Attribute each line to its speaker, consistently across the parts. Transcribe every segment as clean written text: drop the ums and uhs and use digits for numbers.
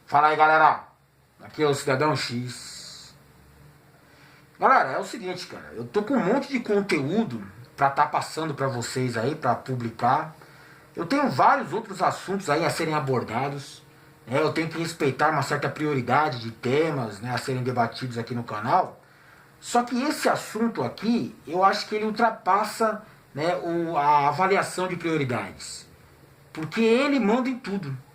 Speaker 1: Fala aí, galera, aqui é o Cidadão X. Galera, é o seguinte, cara, eu tô com um monte de conteúdo pra tá passando pra vocês aí, pra publicar. Eu tenho vários outros assuntos aí a serem abordados, né? Eu tenho que respeitar uma certa prioridade de temas, né, a serem debatidos aqui no canal. Só que esse assunto aqui, eu acho que ele ultrapassa, né, a avaliação de prioridades. Porque ele manda em tudo.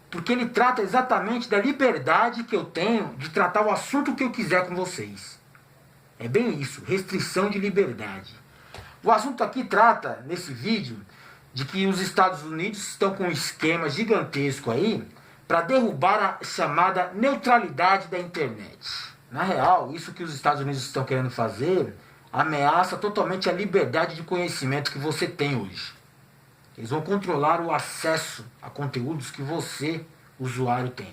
Speaker 1: Porque ele trata exatamente da liberdade que eu tenho de tratar o assunto que eu quiser com vocês. É bem isso, restrição de liberdade. O assunto aqui trata, nesse vídeo, de que os Estados Unidos estão com um esquema gigantesco aí para derrubar a chamada neutralidade da internet. Na real, isso que os Estados Unidos estão querendo fazer ameaça totalmente a liberdade de conhecimento que você tem hoje. Eles vão controlar o acesso a conteúdos que você, usuário, tem.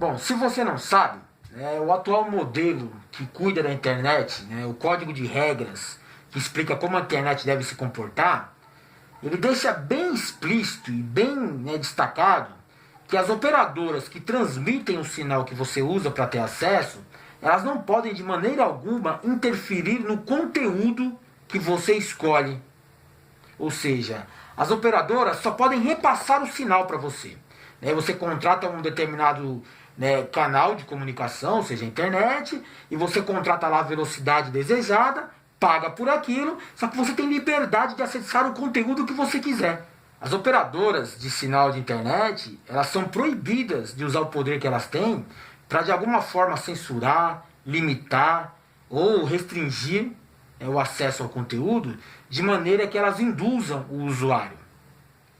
Speaker 1: Bom, se você não sabe, o atual modelo que cuida da internet, né, o código de regras que explica como a internet deve se comportar, ele deixa bem explícito e bem, né, destacado que as operadoras que transmitem o sinal que você usa para ter acesso, elas não podem de maneira alguma interferir no conteúdo que você escolhe. Ou seja, as operadoras só podem repassar o sinal para você. Você contrata um determinado, né, canal de comunicação, ou seja, a internet, e você contrata lá a velocidade desejada, paga por aquilo, só que você tem liberdade de acessar o conteúdo que você quiser. As operadoras de sinal de internet, elas são proibidas de usar o poder que elas têm para de alguma forma censurar, limitar ou restringir, o acesso ao conteúdo de maneira que elas induzam o usuário.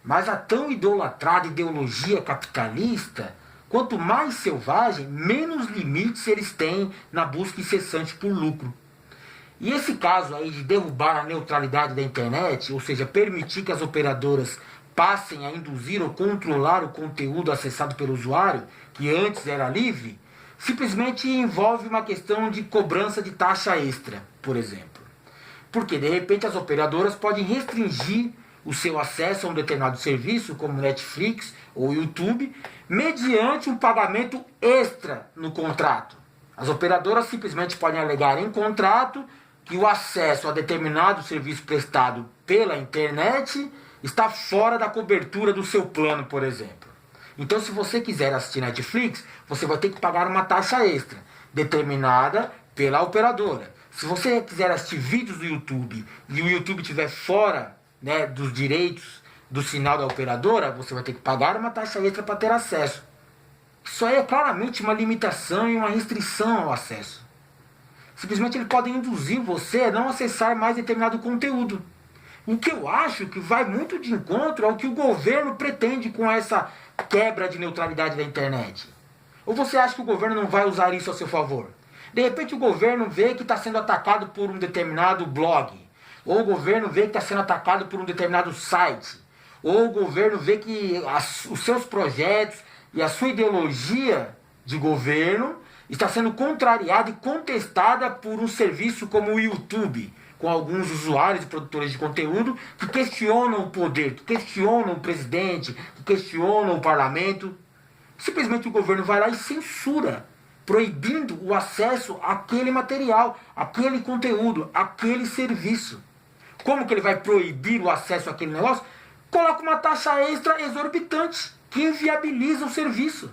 Speaker 1: Mas a tão idolatrada ideologia capitalista, quanto mais selvagem, menos limites eles têm na busca incessante por lucro. E esse caso aí de derrubar a neutralidade da internet, ou seja, permitir que as operadoras passem a induzir ou controlar o conteúdo acessado pelo usuário, que antes era livre, simplesmente envolve uma questão de cobrança de taxa extra, por exemplo. Porque de repente as operadoras podem restringir o seu acesso a um determinado serviço, como Netflix ou YouTube, mediante um pagamento extra no contrato. As operadoras simplesmente podem alegar em contrato que o acesso a determinado serviço prestado pela internet está fora da cobertura do seu plano, por exemplo. Então, se você quiser assistir Netflix, você vai ter que pagar uma taxa extra, determinada pela operadora. Se você quiser assistir vídeos do YouTube e o YouTube estiver fora, né, dos direitos do sinal da operadora, você vai ter que pagar uma taxa extra para ter acesso. Isso aí é claramente uma limitação e uma restrição ao acesso. Simplesmente eles podem induzir você a não acessar mais determinado conteúdo. O que eu acho que vai muito de encontro ao que o governo pretende com essa quebra de neutralidade da internet. Ou você acha que o governo não vai usar isso a seu favor? De repente o governo vê que está sendo atacado por um determinado blog. Ou o governo vê que está sendo atacado por um determinado site. Ou o governo vê que os seus projetos e a sua ideologia de governo está sendo contrariada e contestada por um serviço como o YouTube, com alguns usuários e produtores de conteúdo que questionam o poder, que questionam o presidente, que questionam o parlamento. Simplesmente o governo vai lá e censura, proibindo o acesso àquele material, àquele conteúdo, àquele serviço. Como que ele vai proibir o acesso àquele negócio? Coloca uma taxa extra exorbitante, que inviabiliza o serviço.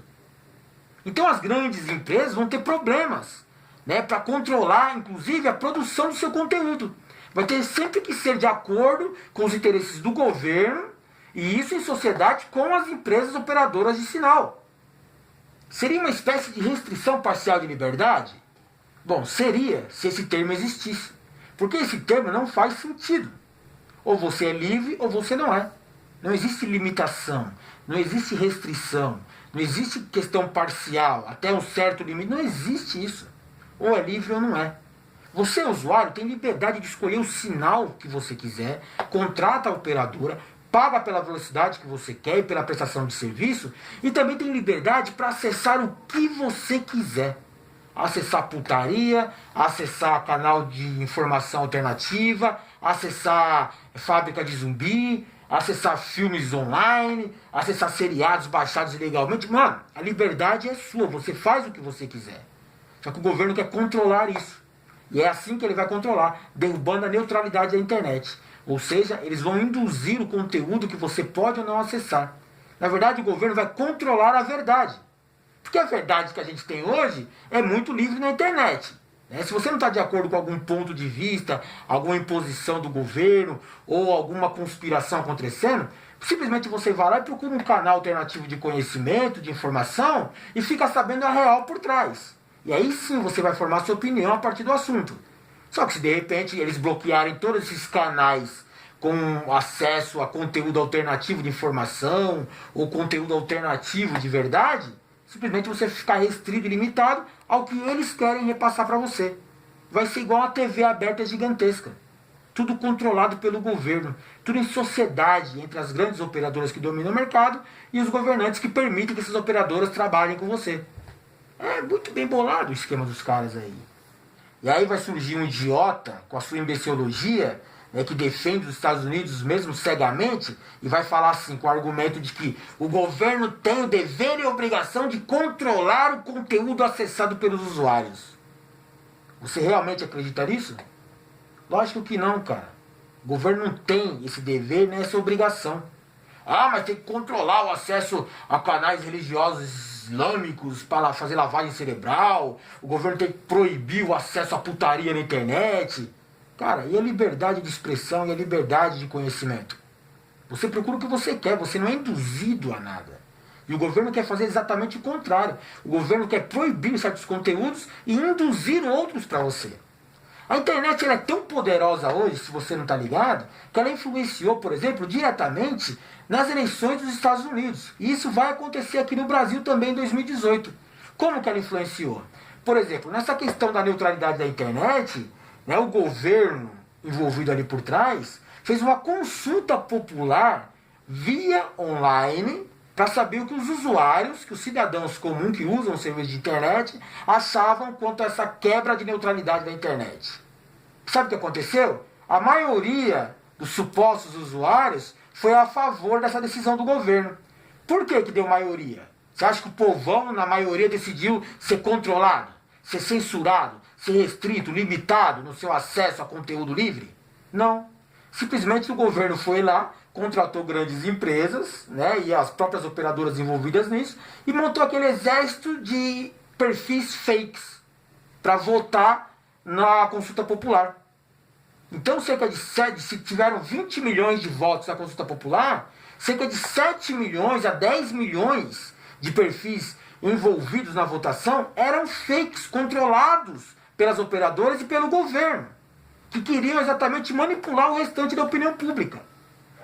Speaker 1: Então as grandes empresas vão ter problemas, né, para controlar, inclusive, a produção do seu conteúdo. Vai ter sempre que ser de acordo com os interesses do governo, e isso em sociedade com as empresas operadoras de sinal. Seria uma espécie de restrição parcial de liberdade? Bom, seria se esse termo existisse. Porque esse termo não faz sentido. Ou você é livre ou você não é. Não existe limitação, não existe restrição, não existe questão parcial, até um certo limite. Não existe isso. Ou é livre ou não é. Você, usuário, tem liberdade de escolher o sinal que você quiser, contrata a operadora, paga pela velocidade que você quer e pela prestação de serviço, e também tem liberdade para acessar o que você quiser. Acessar putaria, acessar canal de informação alternativa, acessar fábrica de zumbi, acessar filmes online, acessar seriados baixados ilegalmente. Mano, a liberdade é sua, você faz o que você quiser. Só que o governo quer controlar isso. E é assim que ele vai controlar, derrubando a neutralidade da internet. Ou seja, eles vão induzir o conteúdo que você pode ou não acessar. Na verdade, o governo vai controlar a verdade. Porque a verdade que a gente tem hoje é muito livre na internet. Se você não está de acordo com algum ponto de vista, alguma imposição do governo ou alguma conspiração acontecendo, simplesmente você vai lá e procura um canal alternativo de conhecimento, de informação e fica sabendo a real por trás. E aí sim você vai formar sua opinião a partir do assunto. Só que se de repente eles bloquearem todos esses canais com acesso a conteúdo alternativo de informação ou conteúdo alternativo de verdade, simplesmente você ficar restrito e limitado ao que eles querem repassar para você. Vai ser igual uma TV aberta gigantesca. Tudo controlado pelo governo. Tudo em sociedade entre as grandes operadoras que dominam o mercado e os governantes que permitem que essas operadoras trabalhem com você. É muito bem bolado o esquema dos caras aí. E aí vai surgir um idiota com a sua imbecilologia, que defende os Estados Unidos mesmo cegamente, e vai falar assim, com o argumento de que o governo tem o dever e a obrigação de controlar o conteúdo acessado pelos usuários. Você realmente acredita nisso? Lógico que não, cara. O governo não tem esse dever nem essa obrigação. Ah, mas tem que controlar o acesso a canais religiosos islâmicos para fazer lavagem cerebral. O governo tem que proibir o acesso à putaria na internet. Cara, e a liberdade de expressão e a liberdade de conhecimento? Você procura o que você quer, você não é induzido a nada. E o governo quer fazer exatamente o contrário. O governo quer proibir certos conteúdos e induzir outros para você. A internet ela é tão poderosa hoje, se você não está ligado, que ela influenciou, por exemplo, diretamente nas eleições dos Estados Unidos. E isso vai acontecer aqui no Brasil também em 2018. Como que ela influenciou? Por exemplo, nessa questão da neutralidade da internet, o governo envolvido ali por trás fez uma consulta popular via online para saber o que os usuários, que os cidadãos comuns que usam o serviço de internet, achavam quanto a essa quebra de neutralidade da internet. Sabe o que aconteceu? A maioria dos supostos usuários foi a favor dessa decisão do governo. Por que deu maioria? Você acha que o povão, na maioria, decidiu ser controlado, ser censurado, ser restrito, limitado no seu acesso a conteúdo livre? Não. Simplesmente o governo foi lá, contratou grandes empresas, e as próprias operadoras envolvidas nisso, e montou aquele exército de perfis fakes para votar na consulta popular. Então, se tiveram 20 milhões de votos na consulta popular, cerca de 7 milhões a 10 milhões de perfis envolvidos na votação eram fakes, controlados pelas operadoras e pelo governo, que queriam exatamente manipular o restante da opinião pública.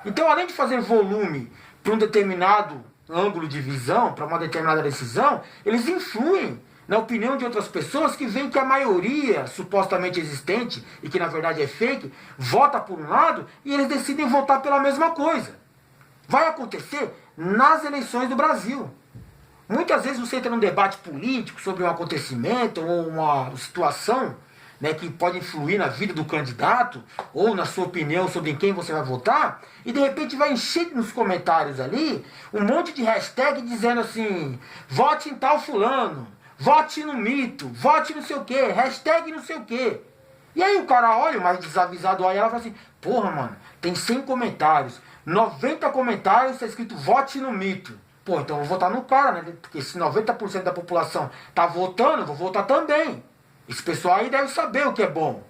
Speaker 1: Então, além de fazer volume para um determinado ângulo de visão, para uma determinada decisão, eles influem na opinião de outras pessoas que veem que a maioria supostamente existente, e que na verdade é fake, vota por um lado e eles decidem votar pela mesma coisa. Vai acontecer nas eleições do Brasil. Muitas vezes você entra num debate político sobre um acontecimento ou uma situação que pode influir na vida do candidato ou na sua opinião sobre em quem você vai votar, e de repente vai encher nos comentários ali um monte de hashtag dizendo assim: vote em tal fulano, vote no mito, vote não sei o que, hashtag não sei o que. E aí o cara olha, o mais desavisado olha, ela fala assim: porra, mano, tem 100 comentários, 90 comentários está escrito vote no mito. Pô, então eu vou votar no cara, né? Porque se 90% da população tá votando, eu vou votar também. Esse pessoal aí deve saber o que é bom.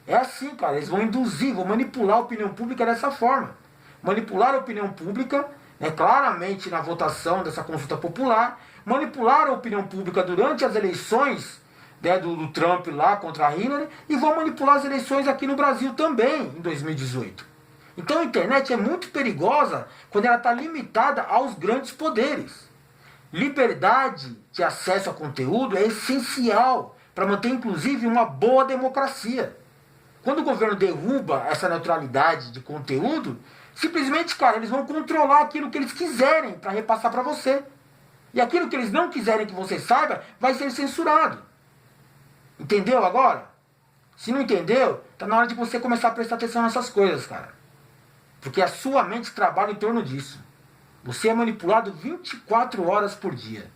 Speaker 1: É assim, cara, eles vão induzir, vão manipular a opinião pública dessa forma. Manipular a opinião pública, claramente na votação dessa consulta popular, manipular a opinião pública durante as eleições do Trump lá contra a Hillary, e vão manipular as eleições aqui no Brasil também, em 2018. Então a internet é muito perigosa quando ela está limitada aos grandes poderes. Liberdade de acesso a conteúdo é essencial para manter inclusive uma boa democracia. Quando o governo derruba essa neutralidade de conteúdo, simplesmente, cara, eles vão controlar aquilo que eles quiserem para repassar para você. E aquilo que eles não quiserem que você saiba vai ser censurado. Entendeu agora? Se não entendeu, tá na hora de você começar a prestar atenção nessas coisas, cara. Porque a sua mente trabalha em torno disso. Você é manipulado 24 horas por dia.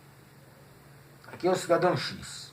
Speaker 1: Aqui é o Cidadão X.